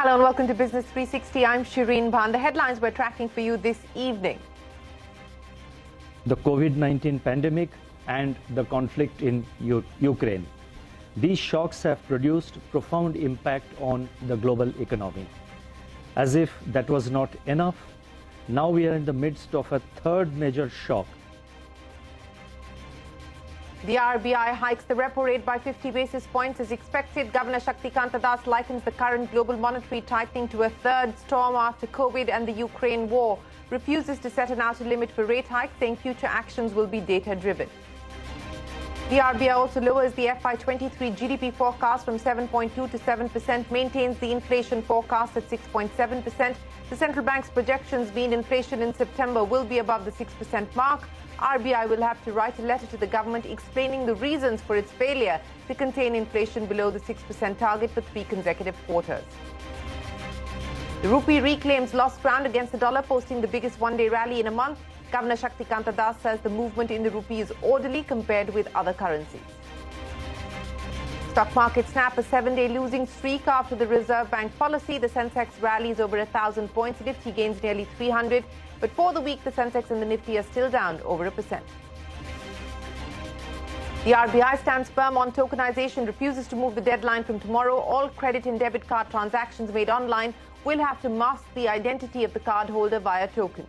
Hello and welcome to Business 360. I'm Shireen Bhan. The headlines we're tracking for you this evening. The COVID-19 pandemic and the conflict in Ukraine. These shocks have produced profound impact on the global economy. As if that was not enough, now we are in the midst of a third major shock. The RBI hikes the repo rate by 50 basis points as expected. Governor Shaktikanta Das likens the current global monetary tightening to a third storm after COVID and the Ukraine war. Refuses to set an outer limit for rate hikes, saying future actions will be data-driven. The RBI also lowers the FY23 GDP forecast from 7.2 to 7%, maintains the inflation forecast at 6.7%. The central bank's projections mean inflation in September will be above the 6% mark. RBI will have to write a letter to the government explaining the reasons for its failure to contain inflation below the 6% target for 3 consecutive quarters. The rupee reclaims lost ground against the dollar, posting the biggest one-day rally in a month. Governor Shaktikanta Das says the movement in the rupee is orderly compared with other currencies. Stock market snap a 7-day losing streak after the Reserve Bank policy. The Sensex rallies over 1,000 points. The Nifty gains nearly 300. But for the week, the Sensex and the Nifty are still down over 1%. The RBI stands firm on tokenization, refuses to move the deadline from tomorrow. All credit and debit card transactions made online will have to mask the identity of the cardholder via tokens.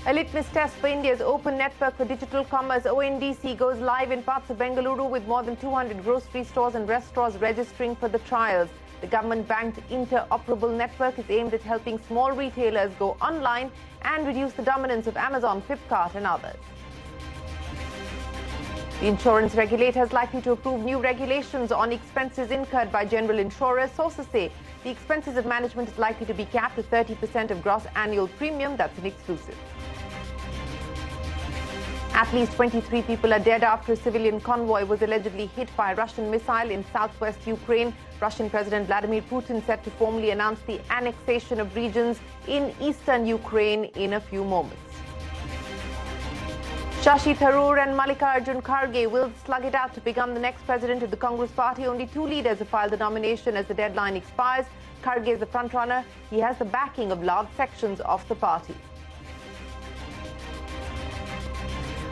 A litmus test for India's open network for digital commerce, ONDC, goes live in parts of Bengaluru with more than 200 grocery stores and restaurants registering for the trials. The government-backed interoperable network is aimed at helping small retailers go online and reduce the dominance of Amazon, Flipkart and others. The insurance regulator is likely to approve new regulations on expenses incurred by general insurers. Sources say the expenses of management is likely to be capped at 30% of gross annual premium. That's an exclusive. At least 23 people are dead after a civilian convoy was allegedly hit by a Russian missile in southwest Ukraine. Russian President Vladimir Putin set to formally announce the annexation of regions in eastern Ukraine in a few moments. Shashi Tharoor and Mallikarjun Kharge will slug it out to become the next president of the Congress party. Only 2 leaders have filed the nomination as the deadline expires. Kharge is the frontrunner. He has the backing of large sections of the party.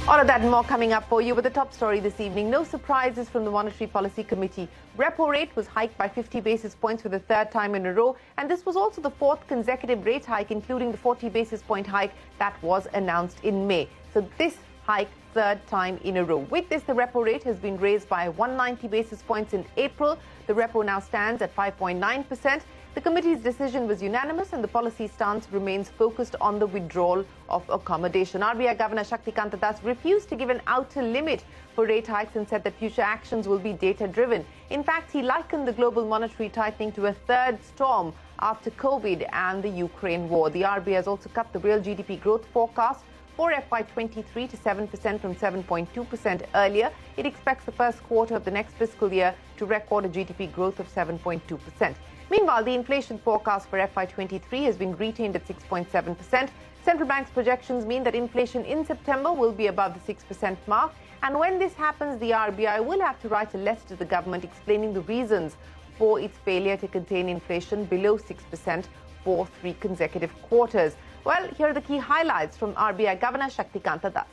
All of that and more coming up for you. With the top story this evening, no surprises from the Monetary Policy Committee. Repo rate was hiked by 50 basis points for the third time in a row. And this was also the 4th consecutive rate hike, including the 40 basis point hike that was announced in May. So this hike, third time in a row. With this, the repo rate has been raised by 190 basis points in April. The repo now stands at 5.9%. The committee's decision was unanimous and the policy stance remains focused on the withdrawal of accommodation. RBI Governor Shaktikanta Das refused to give an outer limit for rate hikes and said that future actions will be data-driven. In fact, he likened the global monetary tightening to a third storm after COVID and the Ukraine war. The RBI has also cut the real GDP growth forecast for FY23 to 7% from 7.2% earlier. It expects the first quarter of the next fiscal year to record a GDP growth of 7.2%. Meanwhile, the inflation forecast for FY23 has been retained at 6.7%. Central bank's projections mean that inflation in September will be above the 6% mark. And when this happens, the RBI will have to write a letter to the government explaining the reasons for its failure to contain inflation below 6% for 3 consecutive quarters. Well, here are the key highlights from RBI Governor Shaktikanta Das.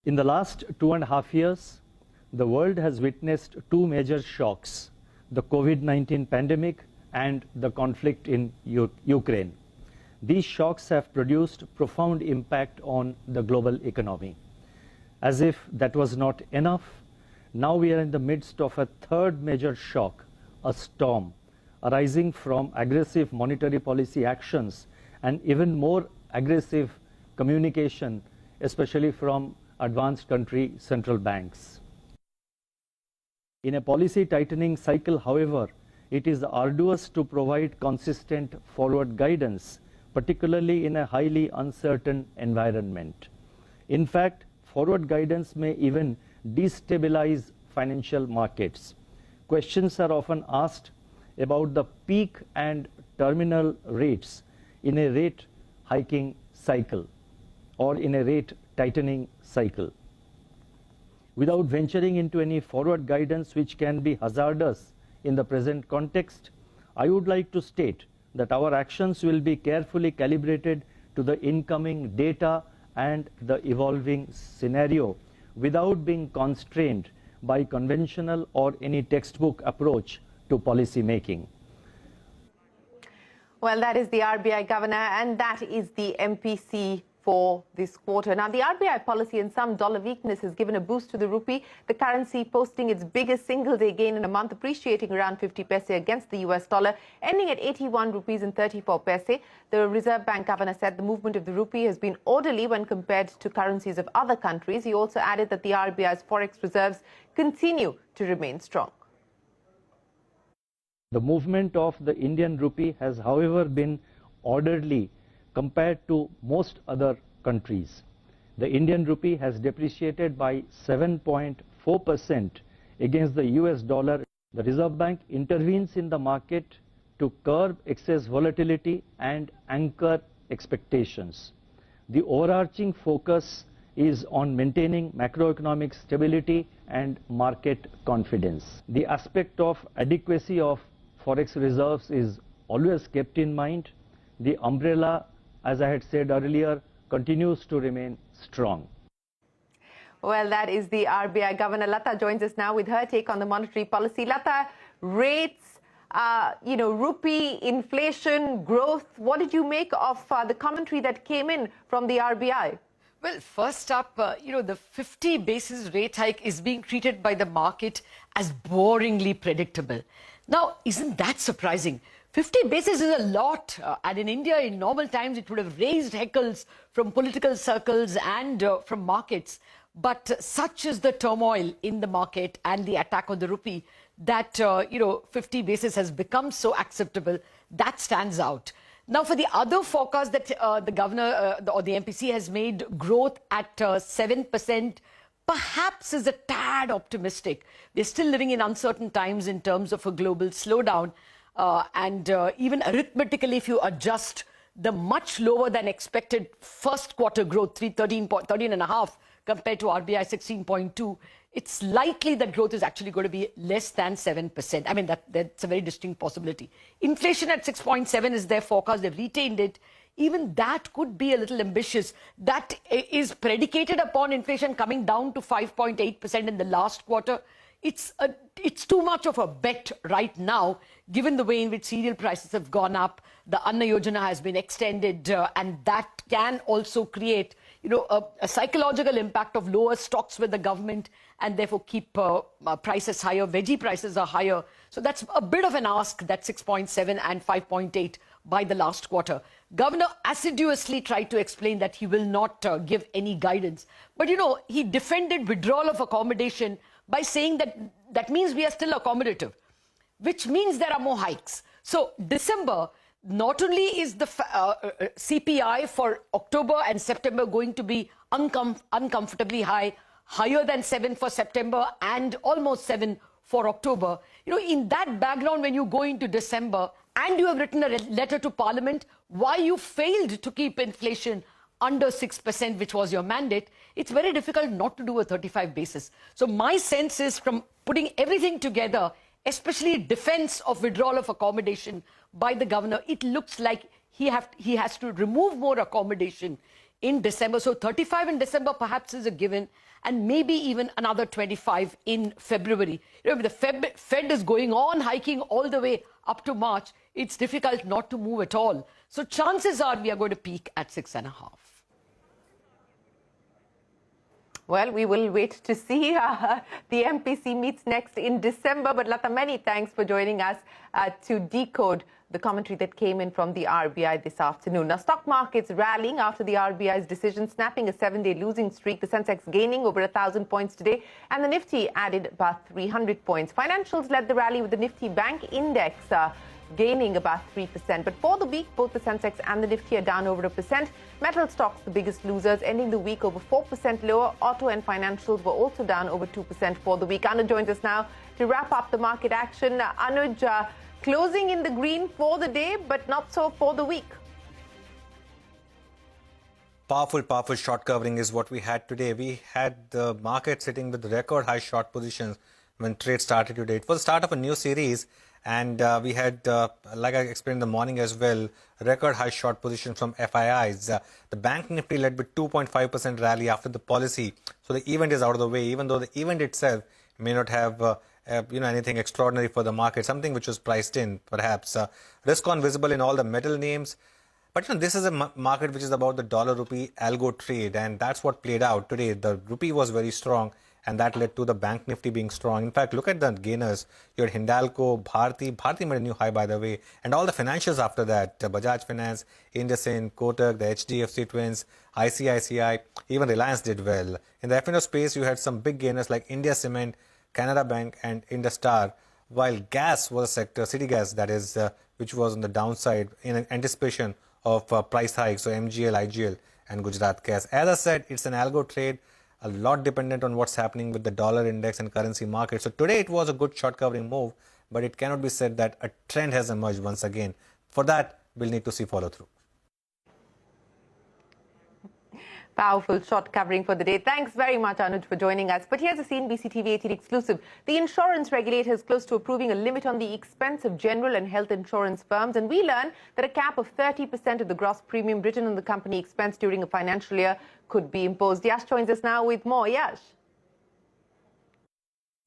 In the last 2.5 years, the world has witnessed 2 major shocks: the COVID-19 pandemic and the conflict in Ukraine. These shocks have produced profound impact on the global economy. As if that was not enough, now we are in the midst of a third major shock, a storm, arising from aggressive monetary policy actions and even more aggressive communication, especially from advanced country central banks. In a policy tightening cycle, however, it is arduous to provide consistent forward guidance, particularly in a highly uncertain environment. In fact, forward guidance may even destabilize financial markets. Questions are often asked about the peak and terminal rates in a rate hiking cycle or in a rate tightening cycle. Without venturing into any forward guidance, which can be hazardous In the present context, I would like to state that our actions will be carefully calibrated to the incoming data and the evolving scenario without being constrained by conventional or any textbook approach to policy making. Well, that is the RBI governor, and that is the MPC for this quarter. Now, the RBI policy and some dollar weakness has given a boost to the rupee, the currency posting its biggest single-day gain in a month, appreciating around 50 paise against the US dollar, ending at 81 rupees and 34 paise. The Reserve Bank governor said the movement of the rupee has been orderly when compared to currencies of other countries. He also added that the RBI's forex reserves continue to remain strong. The movement of the Indian rupee has, however, been orderly compared to most other countries. The Indian rupee has depreciated by 7.4% against the US dollar. The Reserve Bank intervenes in the market to curb excess volatility and anchor expectations. The overarching focus is on maintaining macroeconomic stability and market confidence. The aspect of adequacy of forex reserves is always kept in mind. The umbrella, as I had said earlier, continues to remain strong. Well, that is the RBI governor. Lata joins us now with her take on the monetary policy. Lata, rates, rupee, inflation, growth. What did you make of the commentary that came in from the RBI? Well, first up, the 50 basis rate hike is being treated by the market as boringly predictable. Now, isn't that surprising? 50 basis is a lot, and in India, in normal times, it would have raised heckles from political circles and from markets. But such is the turmoil in the market and the attack on the rupee that, 50 basis has become so acceptable. That stands out. Now, for the other forecast that the governor or the MPC has made, growth at 7%, perhaps is a tad optimistic. We're still living in uncertain times in terms of a global slowdown. And even arithmetically, if you adjust the much lower than expected first quarter growth, 13.5 compared to RBI 16.2, it's likely that growth is actually going to be less than 7%. I mean, that's a very distinct possibility. Inflation at 6.7 is their forecast. They've retained it. Even that could be a little ambitious. That is predicated upon inflation coming down to 5.8% in the last quarter. It's too much of a bet right now, given the way in which cereal prices have gone up. The Anna Yojana has been extended, and that can also create, a psychological impact of lower stocks with the government, and therefore keep prices higher. Veggie prices are higher. So that's a bit of an ask, that 6.7 and 5.8 by the last quarter. Governor assiduously tried to explain that he will not give any guidance. But, he defended withdrawal of accommodation by saying that means we are still accommodative, which means there are more hikes. So December, not only is the CPI for October and September going to be uncomfortably high, higher than 7 for September and almost 7 for October. In that background, when you go into December and you have written a letter to Parliament why you failed to keep inflation under 6%, which was your mandate, it's very difficult not to do a 35 basis. So my sense is, from putting everything together, especially defense of withdrawal of accommodation by the governor, it looks like he has to remove more accommodation in December. So 35 in December perhaps is a given, and maybe even another 25 in February. If the Fed is going on hiking all the way up to March, it's difficult not to move at all. So chances are we are going to peak at 6.5. Well, we will wait to see. The MPC meets next in December. But Lata, many thanks for joining us to decode the commentary that came in from the RBI this afternoon. Now, stock markets rallying after the RBI's decision, snapping a 7-day losing streak. The Sensex gaining over 1,000 points today, and the Nifty added about 300 points. Financials led the rally with the Nifty Bank Index gaining about 3%. But for the week, both the Sensex and the Nifty are down over 1%. Metal stocks, the biggest losers, ending the week over 4% lower. Auto and financials were also down over 2% for the week. Anuj joins us now to wrap up the market action. Anuj, closing in the green for the day, but not so for the week. Powerful short covering is what we had today. We had the market sitting with record high short positions when trade started today. It was the start of a new series, and we had, like I explained in the morning as well, record high short position from FIIs. The Bank Nifty led with 2.5% rally after the policy. So the event is out of the way, even though the event itself may not have anything extraordinary for the market, something which was priced in, perhaps. Risk on visible in all the metal names. But this is a market which is about the dollar-rupee algo trade, and that's what played out today. The rupee was very strong, and that led to the Bank Nifty being strong. In fact, look at the gainers. You had Hindalco, Bharti made a new high, by the way, and all the financials after that, Bajaj Finance, IndusInd, Kotak, the HDFC Twins, ICICI, even Reliance did well. In the F&O space, you had some big gainers like India Cement, Canara Bank, and Industar, while gas was a sector, city gas, that is, which was on the downside in anticipation of price hikes, so MGL, IGL, and Gujarat Gas. As I said, it's an algo trade, a lot dependent on what's happening with the dollar index and currency market. So today it was a good short covering move, but it cannot be said that a trend has emerged once again. For that, we'll need to see follow through. Powerful short covering for the day. Thanks very much, Anuj, for joining us. But here's a CNBC TV 18 exclusive. The insurance regulator is close to approving a limit on the expense of general and health insurance firms. And we learn that a cap of 30% of the gross premium written on the company expense during a financial year could be imposed. Yash joins us now with more. Yash.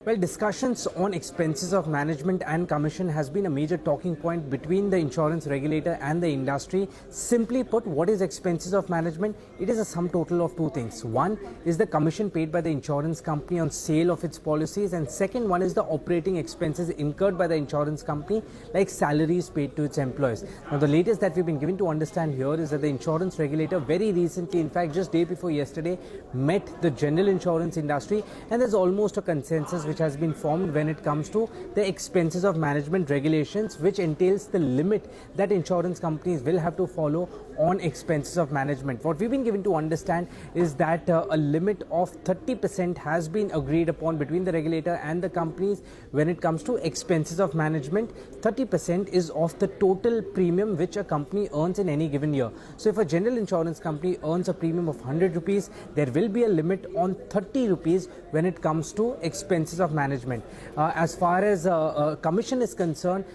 Well, discussions on expenses of management and commission has been a major talking point between the insurance regulator and the industry. Simply put, what is expenses of management? It is a sum total of two things. One is the commission paid by the insurance company on sale of its policies, and second one is the operating expenses incurred by the insurance company, like salaries paid to its employees. Now, the latest that we've been given to understand here is that the insurance regulator very recently, in fact just day before yesterday, met the general insurance industry, and there's almost a consensus which has been formed when it comes to the expenses of management regulations, which entails the limit that insurance companies will have to follow on expenses of management. What we've been given to understand is that a limit of 30% has been agreed upon between the regulator and the companies when it comes to expenses of management. 30% is of the total premium which a company earns in any given year. So if a general insurance company earns a premium of 100 rupees, there will be a limit on 30 rupees when it comes to expenses of management. As far as commission is concerned,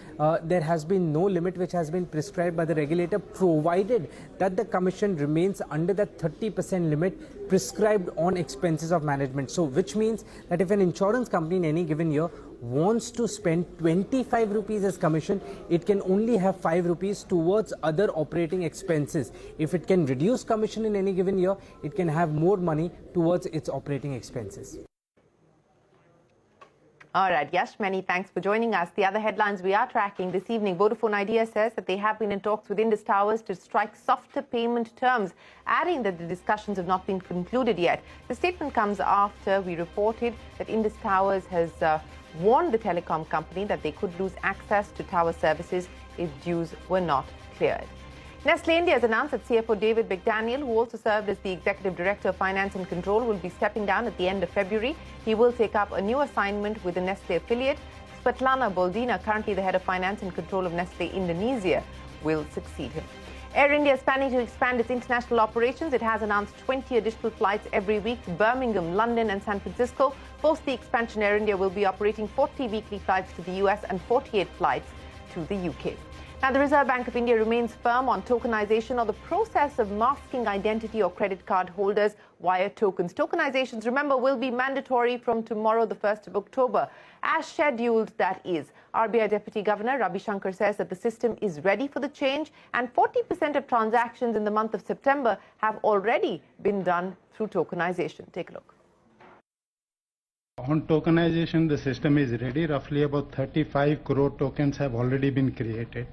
there has been no limit which has been prescribed by the regulator, provided that the commission remains under that 30% limit prescribed on expenses of management. So which means that if an insurance company in any given year wants to spend 25 rupees as commission, it can only have 5 rupees towards other operating expenses. If it can reduce commission in any given year, it can have more money towards its operating expenses. All right, Yash, many thanks for joining us. The other headlines we are tracking this evening: Vodafone Idea says that they have been in talks with Indus Towers to strike softer payment terms, adding that the discussions have not been concluded yet. The statement comes after we reported that Indus Towers has warned the telecom company that they could lose access to tower services if dues were not cleared. Nestle India has announced that CFO David McDaniel, who also served as the Executive Director of Finance and Control, will be stepping down at the end of February. He will take up a new assignment with the Nestle affiliate. Svetlana Boldina, currently the Head of Finance and Control of Nestle Indonesia, will succeed him. Air India is planning to expand its international operations. It has announced 20 additional flights every week to Birmingham, London and San Francisco. Post the expansion, Air India will be operating 40 weekly flights to the US and 48 flights to the UK. Now, the Reserve Bank of India remains firm on tokenization, or the process of masking identity or credit card holders via tokens. Tokenizations, remember, will be mandatory from tomorrow, the 1st of October. As scheduled, that is. RBI Deputy Governor Ravi Shankar says that the system is ready for the change, and 40% of transactions in the month of September have already been done through tokenization. Take a look. On tokenization, the system is ready. Roughly about 35 crore tokens have already been created.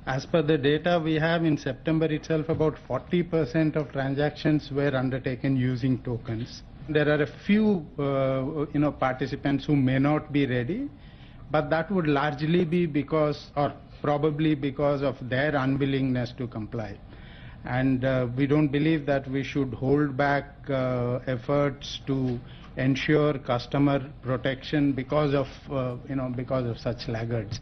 As per the data we have, in September itself, about 40% of transactions were undertaken using tokens. There are a few participants who may not be ready, but that would largely be because, or probably because, of their unwillingness to comply. And we don't believe that we should hold back efforts to ensure customer protection because of such laggards.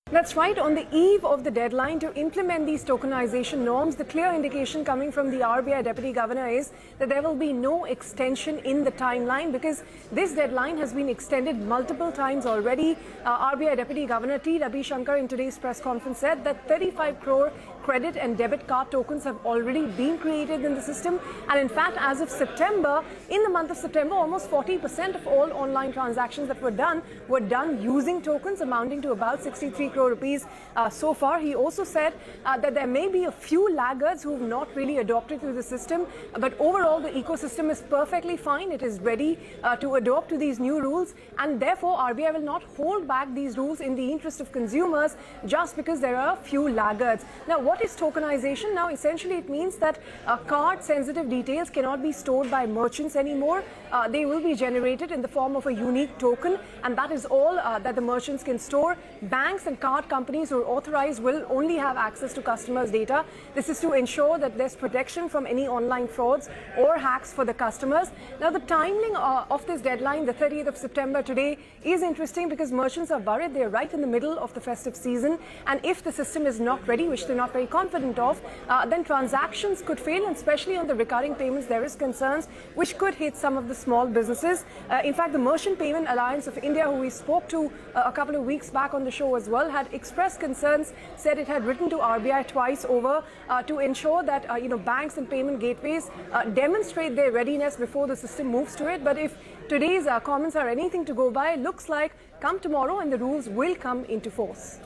That's right. On the eve of the deadline to implement these tokenization norms, the clear indication coming from the RBI Deputy Governor is that there will be no extension in the timeline because this deadline has been extended multiple times already. RBI Deputy Governor T. Ravi Shankar in today's press conference said that 35 crore credit and debit card tokens have already been created in the system. And in fact, as of September, in the month of September, almost 40% of all online transactions that were done using tokens amounting to about 63 crore rupees so far. He also said that there may be a few laggards who have not really adopted to the system, but overall the ecosystem is perfectly fine. It is ready to adopt to these new rules, and therefore RBI will not hold back these rules in the interest of consumers just because there are a few laggards. Now, what is tokenization? Now, essentially it means that card-sensitive details cannot be stored by merchants anymore. They will be generated in the form of a unique token, and that is all that the merchants can store. Banks and card companies who are authorized will only have access to customers' data. This is to ensure that there's protection from any online frauds or hacks for the customers. Now, the timing of this deadline, the 30th of September today, is interesting because merchants are worried. They're right in the middle of the festive season, and if the system is not ready, which they're not very confident of, then transactions could fail, and especially on the recurring payments, there is concerns which could hit some of the small businesses. In fact, the Merchant Payment Alliance of India, who we spoke to a couple of weeks back on the show as well, had expressed concerns, said it had written to RBI twice over to ensure that banks and payment gateways demonstrate their readiness before the system moves to it. But if today's comments are anything to go by, it looks like come tomorrow and the rules will come into force.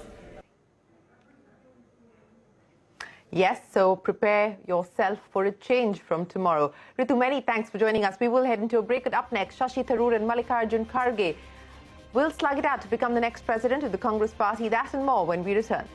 Yes, so prepare yourself for a change from tomorrow. Ritu, many thanks for joining us. We will head into a break. Up next, Shashi Tharoor and Mallikarjun Kharge will slug it out to become the next president of the Congress party. That and more when we return.